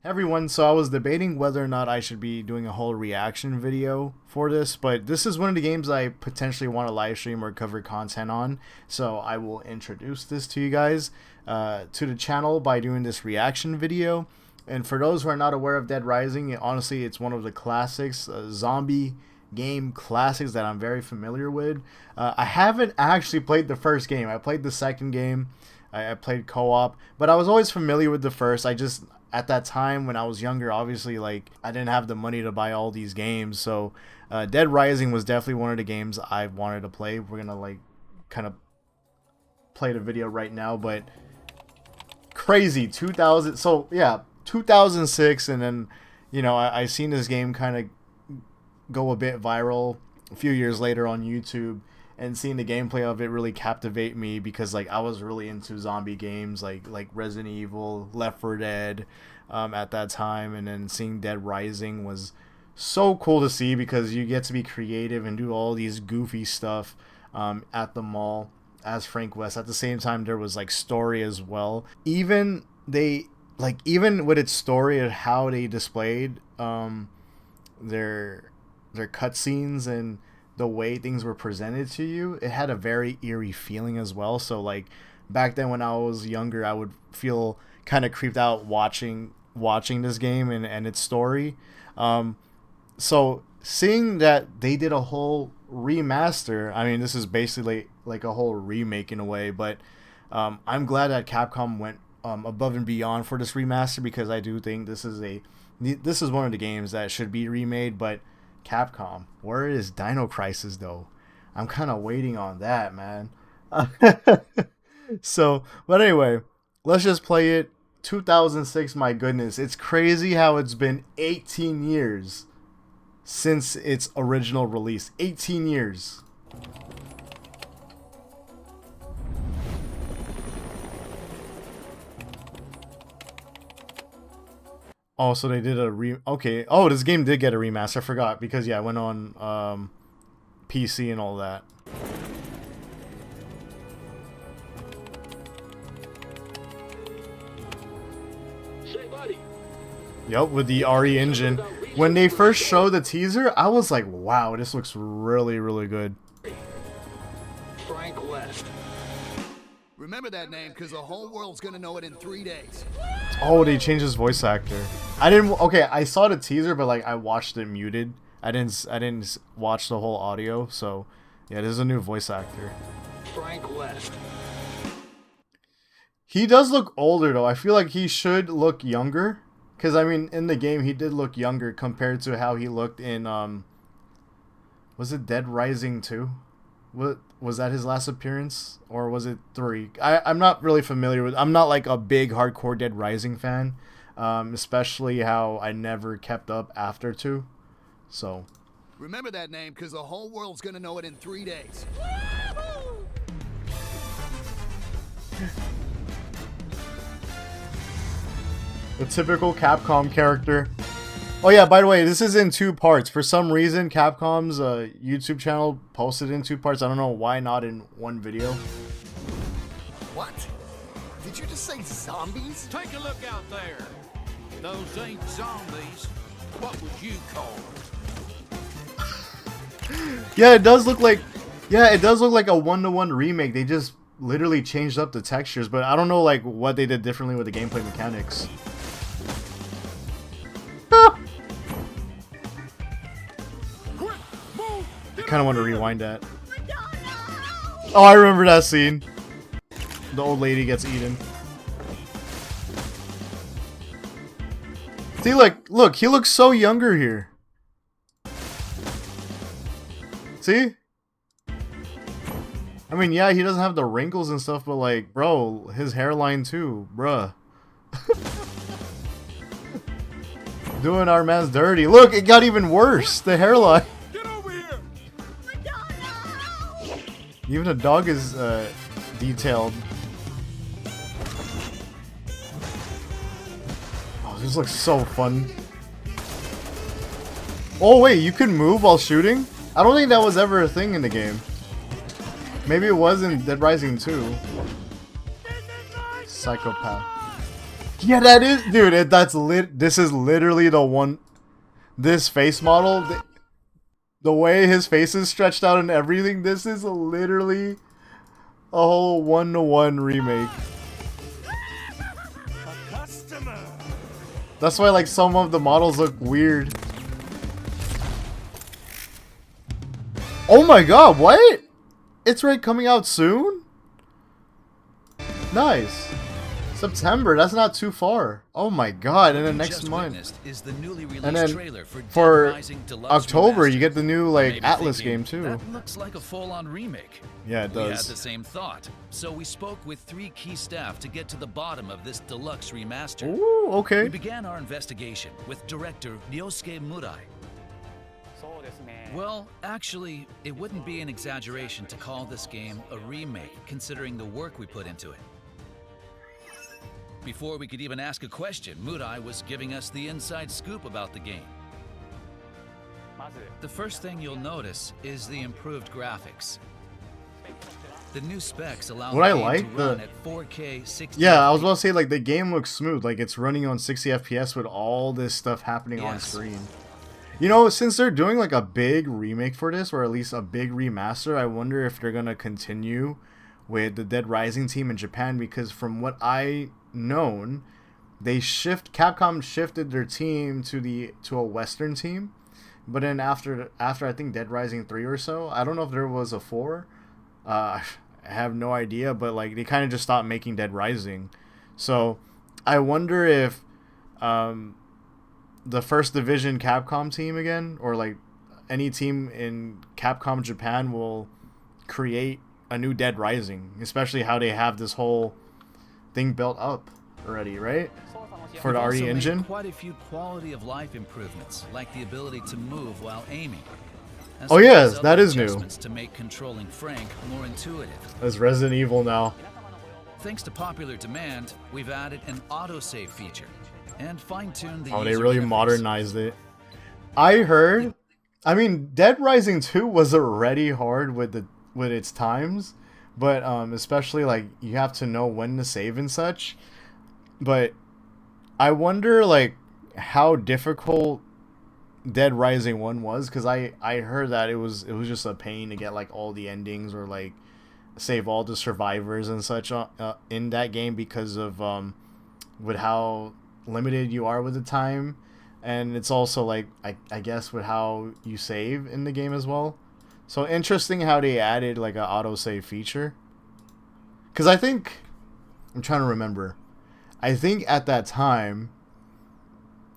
Hey everyone, so I was debating whether or not I should be doing a whole reaction video for this, but this is one of the games I potentially want to live stream or cover content on, so I will introduce this to you guys to the channel by doing this reaction video. And for those who are not aware of Dead Rising, honestly, it's one of the classics, zombie game classics that I'm very familiar with. I haven't actually played the first game. I played the second game. I played co-op, but I was always familiar with the first. I just at that time when I was younger, obviously, like, I didn't have the money to buy all these games, so Dead Rising was definitely one of the games I wanted to play. We're gonna like kind of play the video right now, but crazy 2000. So yeah, 2006, and then I seen this game kind of go a bit viral a few years later on YouTube, and seeing the gameplay of it really captivate me because like I was really into zombie games like Resident Evil, Left 4 Dead at that time, and then seeing Dead Rising was so cool to see because you get to be creative and do all these goofy stuff at the mall as Frank West. At the same time, there was like story as well. Even with its story and how they displayed their cutscenes and the way things were presented to you, it had a very eerie feeling as well. So like back then when I was younger, I would feel kind of creeped out watching this game and its story. So seeing that they did a whole remaster, I mean, this is basically like a whole remake in a way, but I'm glad that Capcom went above and beyond for this remaster, because I do think this is one of the games that should be remade. But Capcom, where is Dino Crisis though? I'm kind of waiting on that, man. So, but anyway, let's just play it. 2006, my goodness, it's crazy how it's been 18 years since its original release. 18 years. Oh, so they did a okay. Oh, this game did get a remaster. I forgot because yeah, it went on PC and all that. Yep, with the RE engine. When they first showed the teaser, I was like, wow, this looks really, really good. Frank West. Remember that name, because the whole world's gonna know it in 3 days. Oh, they changed his voice actor. I didn't. Okay, I saw the teaser, but like I watched it muted. I didn't watch the whole audio. So yeah, this is a new voice actor. Frank West. He does look older though. I feel like he should look younger, because I mean, in the game he did look younger compared to how he looked in was it Dead Rising 2? What was that, his last appearance, or was it 3? I'm not really familiar with. I'm not like a big hardcore Dead Rising fan, especially how I never kept up after 2. So Remember that name, because the whole world's gonna know it in 3 days. the typical Capcom character. Oh yeah, by the way, this is in 2 parts. For some reason, Capcom's YouTube channel posted in 2 parts. I don't know why not in one video. What? Did you just say zombies? Take a look out there. Those ain't zombies. What would you call them? Yeah, it does look like a 1-to-1 remake. They just literally changed up the textures, but I don't know like what they did differently with the gameplay mechanics. I kind of want to rewind that. Oh, I remember that scene. The old lady gets eaten. See, look, he looks so younger here. See? I mean, yeah, he doesn't have the wrinkles and stuff, but like, bro, his hairline too, bruh. Doing our man's dirty. Look, it got even worse. The hairline. Get over here! Even the dog is detailed. Oh, this looks so fun. Oh wait, you can move while shooting? I don't think that was ever a thing in the game. Maybe it was in Dead Rising 2. Psychopath. Yeah, that is, dude. That's lit. This is literally the one. This face model, the way his face is stretched out and everything. This is literally a whole 1-to-1 remake. That's why, like, some of the models look weird. Oh my god, what? It's right coming out soon? Nice. September, that's not too far. Oh my god, and then next month. Is the newly released And then trailer for for Dead Rising Deluxe October, Remaster. you get the new, like, Maybe Atlas thinking, game too. That looks like a full-on remake. Yeah, it We had does. the same thought, so we spoke with 3 key staff to get to the bottom of this deluxe remaster. Ooh, okay. We began our investigation with director Ryosuke Murai. Well, actually, it wouldn't be an exaggeration to call this game a remake, considering the work we put into it. Before we could even ask a question, Murai was giving us the inside scoop about the game. The first thing you'll notice is the improved graphics. The new specs allow What I the game like, to run at 4K 60 Yeah, I was about to say, like, the game looks smooth. Like, it's running on 60 FPS with all this stuff happening on screen. You know, since they're doing, like, a big remake for this, or at least a big remaster, I wonder if they're gonna continue with the Dead Rising team in Japan, because from what I known, Capcom shifted their team to a Western team, but then after I think Dead Rising 3 or so, I don't know if there was a 4. I have no idea, but like they kind of just stopped making Dead Rising. So I wonder if the First Division Capcom team again, or like any team in Capcom Japan, will create a new Dead Rising, especially how they have this whole thing built up already, right? For the RE engine. Quite a few quality of life improvements, like the ability to move while aiming. Oh yes, that is new. To make controlling Frank more intuitive. As Resident Evil now. Thanks to popular demand, we've added an autosave feature and fine-tuned the Oh, they user really interface. modernized it. I heard, I mean, Dead Rising 2 was already hard with its times, but especially like you have to know when to save and such. But I wonder like how difficult Dead Rising 1 was, because I heard that it was just a pain to get like all the endings or like save all the survivors and such in that game, because of with how limited you are with the time, and it's also like I guess with how you save in the game as well. So interesting how they added like an autosave feature, because I think I'm trying to remember. I think at that time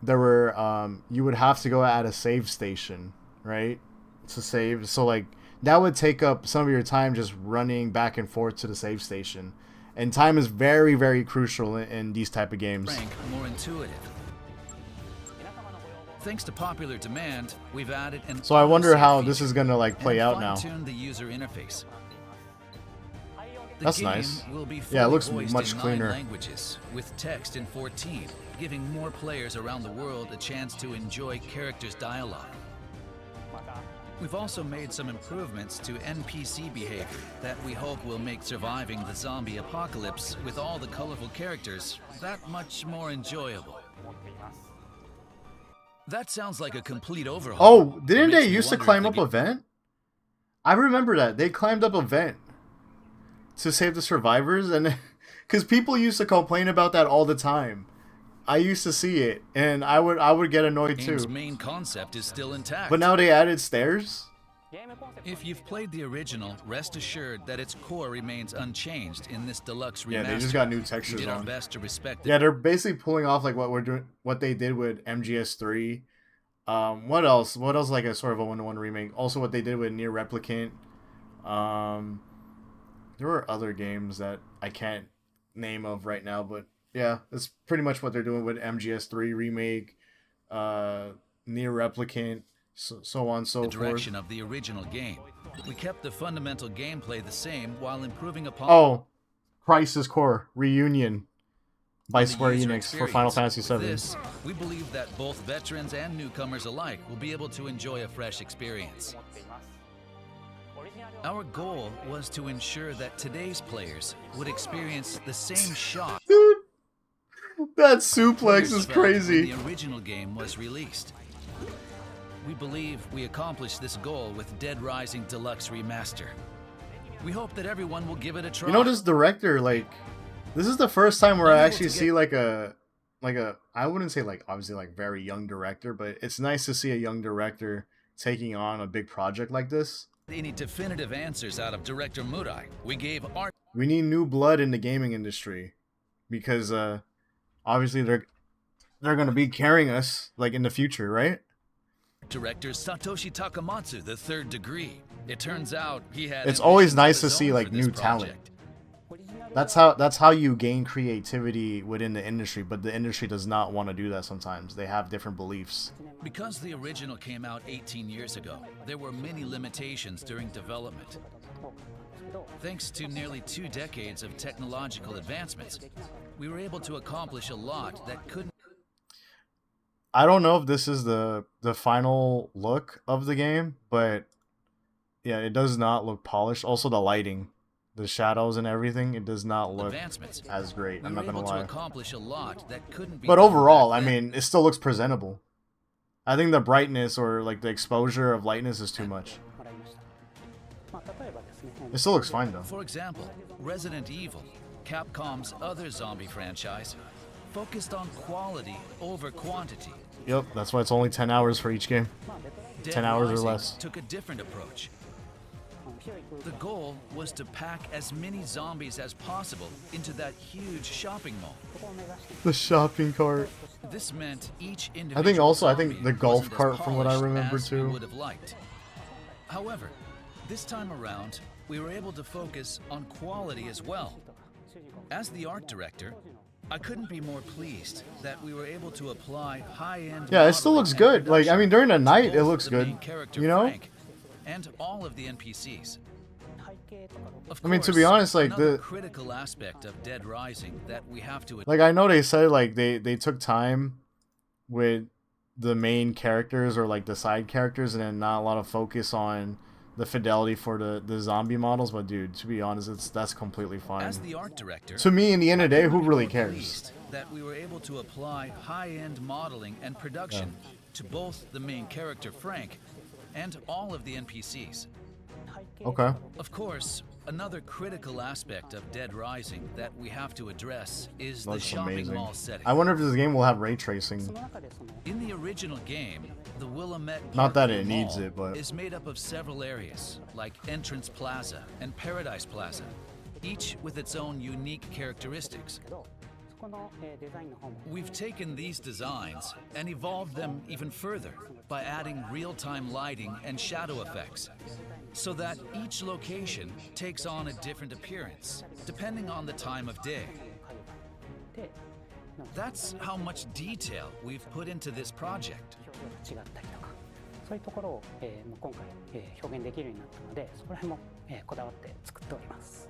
there were you would have to go at a save station, right, to save. So like that would take up some of your time just running back and forth to the save station, and time is very, very crucial in these type of games. Frank, more intuitive. Thanks to popular demand, we've added an So I wonder autosave how this feature is gonna like play and out now. fine-tuned the user interface. The That's game nice. will be Yeah, it fully looks voiced much in 9 cleaner. languages, with text in 14, giving more players around the world a chance to enjoy characters' dialogue. We've also made some improvements to NPC behavior that we hope will make surviving the zombie apocalypse with all the colorful characters that much more enjoyable. That sounds like a complete overhaul. Oh, It didn't makes they me used to wonder if climb the up a vent? I remember that. They climbed up a vent to save the survivors, and because people used to complain about that all the time. I used to see it, and I would get annoyed game's too. main concept is still intact. But now they added stairs. If you've played the original, rest assured that its core remains unchanged in this deluxe remaster. Yeah, they just got new We textures did our on. best to respect the Yeah, they're basically pulling off like what they did with MGS3. What else? What else like a sort of a 1-to-1 remake? Also, what they did with Near Replicant. There were other games that I can't name of right now, but yeah, that's pretty much what they're doing with MGS3 remake, Near Replicant, so on and so forth. direction of the original game. We kept the fundamental gameplay the same while improving upon Oh, Crisis Core Reunion by the Square user Enix for Final experience. Fantasy With VII. this, we believe that both veterans and newcomers alike will be able to enjoy a fresh experience. Our goal was to ensure that today's players would experience the same shock. Dude, That suplex Players is felt when crazy. the original game was released. We believe we accomplished this goal with Dead Rising Deluxe Remaster. We hope that everyone will give it a try. You know, this director, like, this is the first time where I Unable actually to see like a I wouldn't say like obviously like very young director, but it's nice to see a young director taking on a big project like this. Any definitive answers out of director Murai. We gave art We need new blood in the gaming industry because obviously they're going to be carrying us like in the future, right? director Satoshi Takamatsu the third degree. It turns out he had It's always ambitions nice of to his see own like for this new talent. project. That's how you gain creativity within the industry, but the industry does not want to do that sometimes. They have different beliefs. Because the original came out 18 years ago, there were many limitations during development. Thanks to nearly 2 decades of technological advancements, we were able to accomplish a lot that couldn't. I don't know if this is the final look of the game, but yeah, it does not look polished. Also the lighting, the shadows and everything, it does not look as great. I'm not gonna lie. Accomplish a lot that couldn't be But done overall, back I then. mean, it still looks presentable. I think the brightness or like the exposure of lightness is too much. It still looks fine though. For example, Resident Evil, Capcom's other zombie franchise, focused on quality over quantity. Yep, that's why it's only 10 hours for each game. Dead 10 hours or Rising less. took a different approach. The goal was to pack as many zombies as possible into that huge shopping mall. The shopping cart. This meant each I individual think also, I zombie think the golf wasn't as cart from what I polished remember as we too. would have liked. However, this time around, we were able to focus on quality as well. As the art director, I couldn't be more pleased that we were able to apply high-end. Yeah, it still looks modeling and good. Like, I mean, during the production night, to it both looks the good. main character You know? Frank and all of the NPCs. Of I mean, to course, be honest, like, another the- critical aspect of Dead Rising that we have to Like, I know they said, like, they took time with the main characters or, like, the side characters and then not a lot of focus on the fidelity for the zombie models. But, dude, to be honest, that's completely fine. As the art director, To me, in the end of the day, who couldn't be really more cares? pleased that we were able to apply high-end modeling and production to both the main character Frank and all of the NPCs. Okay. Of course, another critical aspect of Dead Rising that we have to address is the Looks shopping amazing. mall setting. I wonder if this game will have ray tracing. In the original game, the Willamette Not that it Parkview needs Mall it, but- is made up of several areas, like Entrance Plaza and Paradise Plaza, each with its own unique characteristics. We've taken these designs and evolved them even further by adding real-time lighting and shadow effects, so that each location takes on a different appearance, depending on the time of day. That's how much detail we've put into this project. そういうところを、今回、表現できるようになったので、そこら辺も、こだわって作っております。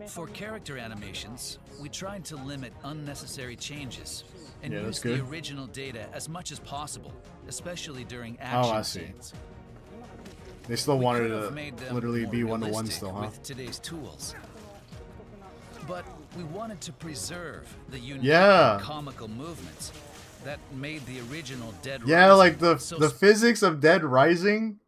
For character animations, we tried to limit unnecessary changes and Yeah, use that's the good. original data as much as possible, especially during Oh, action I see. scenes. They still We wanted could have to made them literally more be one-to-one realistic still, huh? with today's tools. But we wanted to preserve the unique Yeah. comical movements that made the original Dead Yeah, Rising like the so physics of Dead Rising,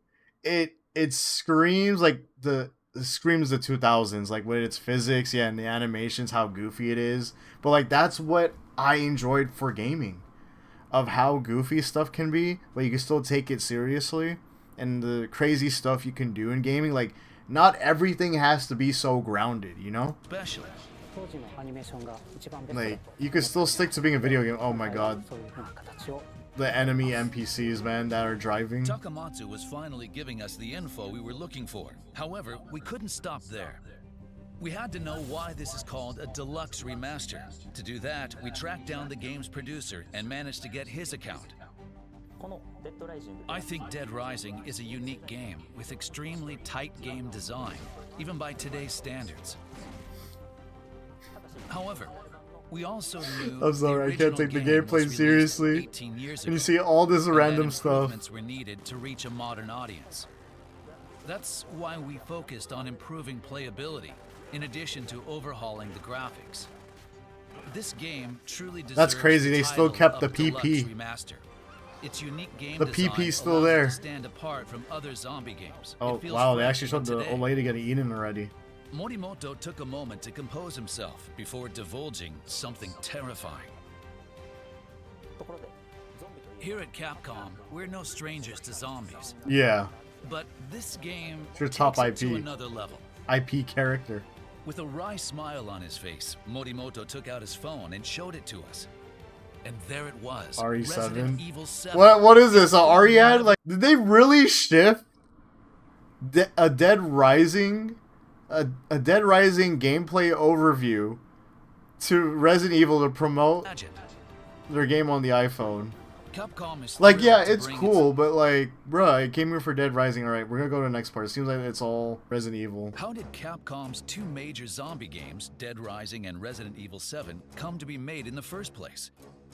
it screams like it screams the 2000s, like with its physics, yeah, and the animations, how goofy it is. But like that's what I enjoyed for gaming, of how goofy stuff can be, but you can still take it seriously, and the crazy stuff you can do in gaming. Like not everything has to be so grounded, you know? special. 当時のアニメーションが一番ベストだと Like you can still stick to being a video game. Oh my god, そういう風な形を the enemy NPCs, man, that are driving. Takamatsu was finally giving us the info we were looking for. However, we couldn't stop there. We had to know why this is called a deluxe remaster. To do that, we tracked down the game's producer and managed to get his account. このデッドライジング I think Dead Rising is a unique game with extremely tight game design, even by today's standards. However, we also knew I'm sorry, I can't the take the original game gameplay was released seriously. 18 years And you ago, see all this and random that stuff. improvements were needed to reach a modern audience. That's why we focused on improving playability, in addition to overhauling the graphics. This game truly deserves That's crazy. the They still title kept the of Deluxe PP. Remaster. Its unique game The design PP 's still allows it there. to stand apart from other zombie games. Oh It feels wow, they fresh actually showed even the today. old lady getting eaten already. Morimoto took a moment to compose himself before divulging something terrifying. ところでゾンビという Here at Capcom, we're no strangers to zombies. Yeah, But this game It's your top takes it to IP. another level. IP character. With a wry smile on his face, Morimoto took out his phone and showed it to us. And there it was. RE7. Resident Evil 7. What is this? A Ariad? Like, did they really shift a Dead Rising gameplay overview to Resident Evil to promote Imagine. their game on the iPhone? Capcom is Like, thrilled yeah, to it's bring cool, but like, bruh, I came here for Dead Rising. All right, we're gonna go to the next part. It seems like it's all Resident Evil. How did Capcom's two major zombie games, Dead Rising and Resident Evil 7, come to be made in the first place?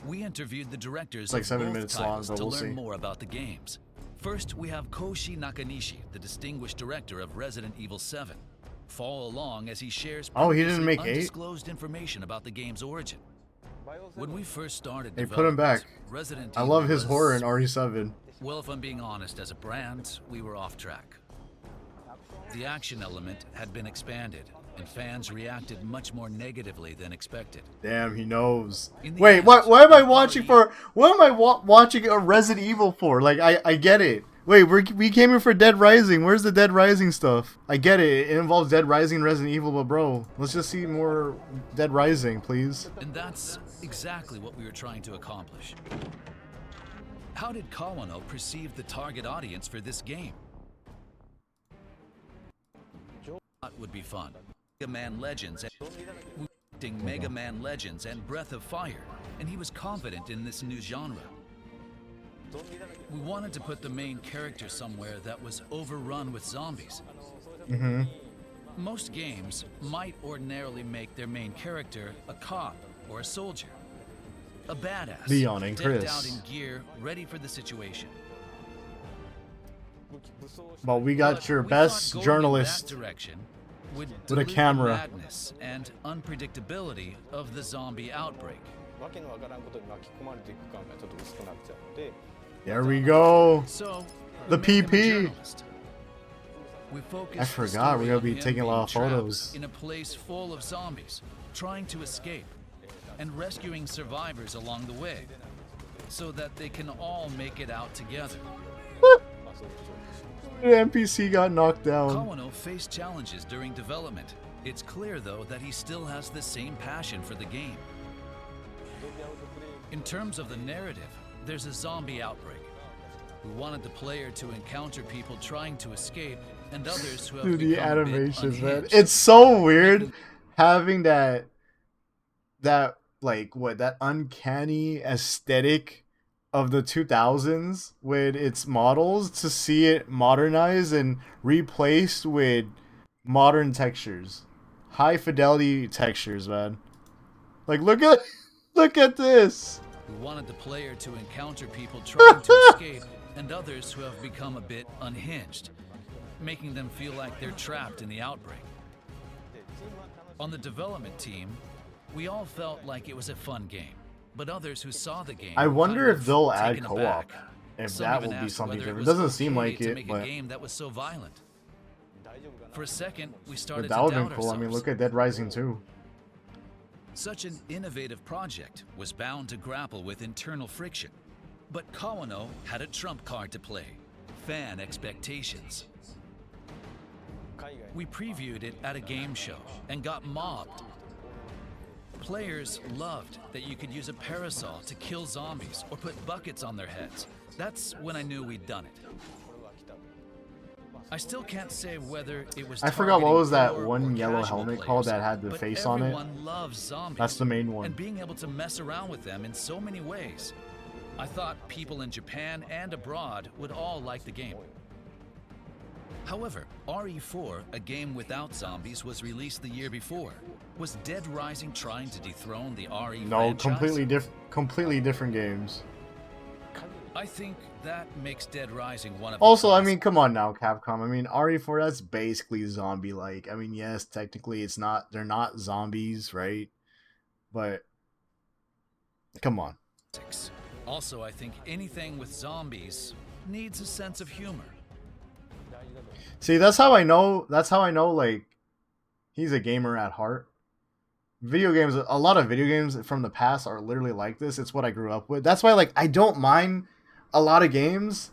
We interviewed the directors like of 7 both minutes long, titles but to we'll learn see. more about the games. First, we have Koshi Nakanishi, the distinguished director of Resident Evil 7. Follow along as he shares Oh, he didn't previously make 8? undisclosed information about the game's origin. When we first started They put him back. Resident I Evil love his was- horror in RE7. Well, if I'm being honest, as a brand, we were off track. The action element had been expanded, and fans reacted much more negatively than expected. Damn, he knows. In the Wait, end, what am I the watching party- for? What am I watching a Resident Evil for? Like, I get it. Wait, we came here for Dead Rising. Where's the Dead Rising stuff? I get it. It involves Dead Rising and Resident Evil, but bro, let's just see more Dead Rising, please. And that's exactly what we were trying to accomplish. How did Kawano perceive the target audience for this game? That would be fun. Mega Man Legends and Breath of Fire, and he was confident in this new genre. We wanted to put the main character somewhere that was overrun with zombies. Most games might ordinarily make their main character a cop or a soldier. A badass, Leon and decked Chris. out in gear, ready for the situation. But we got But your we best thought going journalist. in that direction would with a dilute the camera. madness and unpredictability of the zombie outbreak. わけのわからんことに巻き込まれていく感がちょっと薄くなっちゃうので There we go. So The we made him a PP. journalist. We focused I the forgot, we're story gonna on be him taking a lot being of trapped photos. in a place full of zombies, trying to escape, and rescuing survivors along the way, so that they can all make it out together. The NPC got knocked down. Kawano faced challenges during development. It's clear, though, that he still has the same passion for the game. In terms of the narrative, there's a zombie outbreak. We wanted the player to encounter people trying to escape and others who have Dude, the become a bit animations, man. unhinged. It's so weird having that like what that uncanny aesthetic of the 2000s with its models to see it modernized and replaced with modern textures. High fidelity textures, man. Like look at this. We wanted the player to encounter people trying to escape and others who have become a bit unhinged, making them feel like they're trapped in the outbreak. On the development team, we all felt like it was a fun game, but others who saw the game I were wonder kind if they'll of add taken co-op. aback. If Some that even will be asked something whether different. was Doesn't seem okay like to it, make but a game that was so violent. For a second, we started that to would have doubt been cool. I mean, ourselves. look at Dead Rising 2. Such an innovative project was bound to grapple with internal friction. But Kawano had a trump card to play: fan expectations. We previewed it at a game show and got mobbed. Players loved that you could use a parasol to kill zombies or put buckets on their heads. That's when I knew we'd done it. I still can't say whether it was I forgot what targeting was that core one or yellow casual helmet players, called that had the but face on it? everyone loves zombies. That's the main one. And being able to mess around with them in so many ways. I thought people in Japan and abroad would all like the game. However, RE4, a game without zombies, was released the year before. Was Dead Rising trying to dethrone the RE No, franchise? completely different games. I think that makes Dead Rising one of Also, the I mean, come on now, Capcom. I mean, RE4, that's basically zombie-like. I mean, yes, technically they're not zombies, right? But Come on. Also, I think anything with zombies needs a sense of humor. See, that's how I know. That's how I know. Like, he's a gamer at heart. Video games, a lot of video games from the past are literally like this. It's what I grew up with. That's why, like, I don't mind a lot of games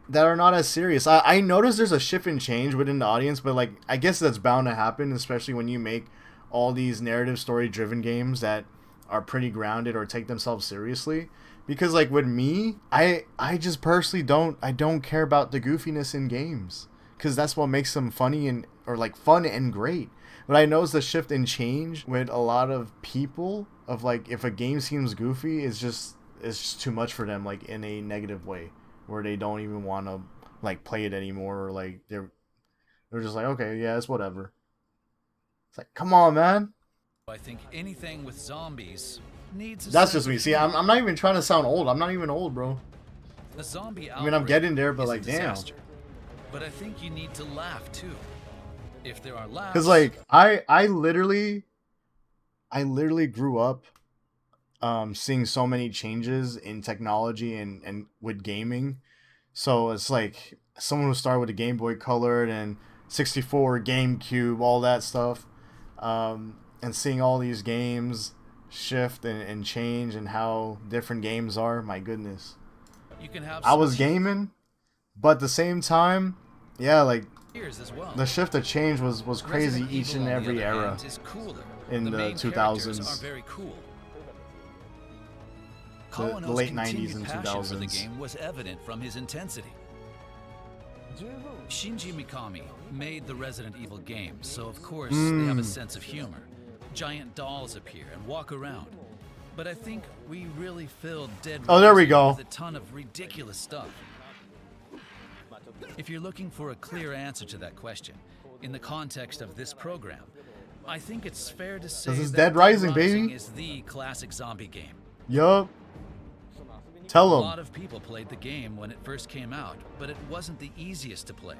that are not as serious. I notice there's a shift and change within the audience, but like, I guess that's bound to happen, especially when you make all these narrative story driven games that are pretty grounded or take themselves seriously. Because like with me, I just personally don't care about the goofiness in games, because that's what makes them funny and or like fun and great. But I notice the shift and change with a lot of people of like, if a game seems goofy, it's just too much for them, like in a negative way, where they don't even want to like play it anymore, or like they're just like, okay, yeah, it's whatever. It's like, come on, man. I think anything with zombies needs a That's sense just me. of See, humor. I'm not even trying to sound old. I'm not even old, bro. The zombie I mean, I'm getting there, but outbreak like, is a damn. disaster. But I think you need to laugh too. If there are laughs, Because like I literally grew up seeing so many changes in technology and with gaming. So it's like someone who started with a Game Boy Color and 64, GameCube, all that stuff, and seeing all these games shift and change and how different games are. My goodness, you can have I was some gaming, but at the same time, yeah, like cheers as well. the shift of change was crazy Resident each Evil, and on the every other era. hand, is cooler. In the main 2000s. characters are very cool. The Kawano's late continued 90s and passion for the 2000s. game was evident from his intensity. Shinji Mikami made the Resident Evil games, so of course they have a sense of humor. Giant dolls appear and walk around. But I think we really filled Dead Oh, there we Rising go. with a ton of ridiculous stuff. If you're looking for a clear answer to that question, in the context of this program, I think it's fair to say This is that Dead Rising, baby. is the classic zombie game. Yup. Tell A them. lot of people played the game when it first came out, but it wasn't the easiest to play.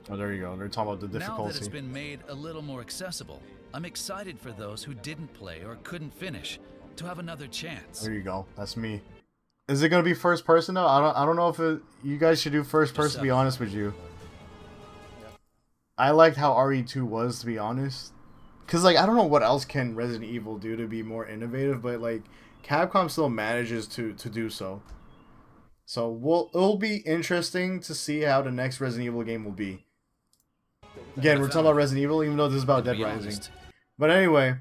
Oh, there you go. They're talking about the Now that it's difficulty. been made a little more accessible, I'm excited for those who didn't play or couldn't finish to have another chance. There you go. That's me. Is it gonna be first person though? I don't know if you guys should do first person. To be honest with you, I liked how RE2 was, to be honest. Cause like I don't know what else can Resident Evil do to be more innovative, but like Capcom still manages to do so. So it'll be interesting to see how the next Resident Evil game will be. Again, we're talking about Resident Evil, even though this is about Dead Rising. But anyway,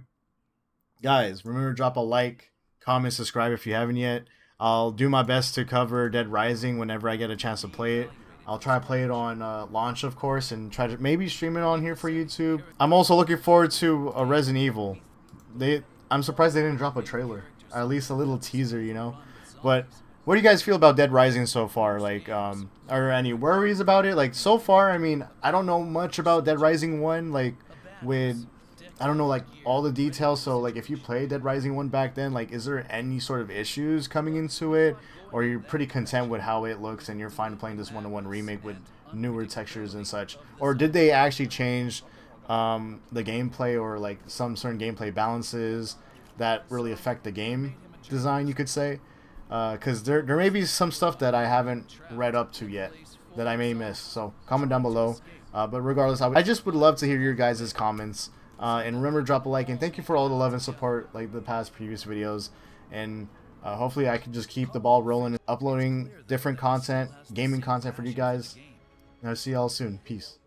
guys, remember to drop a like, comment, subscribe if you haven't yet. I'll do my best to cover Dead Rising whenever I get a chance to play it. I'll try to play it on launch, of course, and try to maybe stream it on here for YouTube. I'm also looking forward to a Resident Evil. I'm surprised they didn't drop a trailer, or at least a little teaser, you know. But what do you guys feel about Dead Rising so far? Like, are there any worries about it? Like, so far, I mean, I don't know much about Dead Rising 1, like, I don't know, like, all the details. So, like, if you played Dead Rising 1 back then, like, is there any sort of issues coming into it? Or you're pretty content with how it looks and you're fine playing this one-to-one remake with newer textures and such? Or did they actually change the gameplay or, like, some certain gameplay balances that really affect the game design, you could say? Because there may be some stuff that I haven't read up to yet that I may miss. So, comment down below. But regardless, I just would love to hear your guys' comments. And remember to drop a like, and thank you for all the love and support like the past previous videos. And hopefully I can just keep the ball rolling and uploading different content, gaming content for you guys. And I'll see y'all soon. Peace.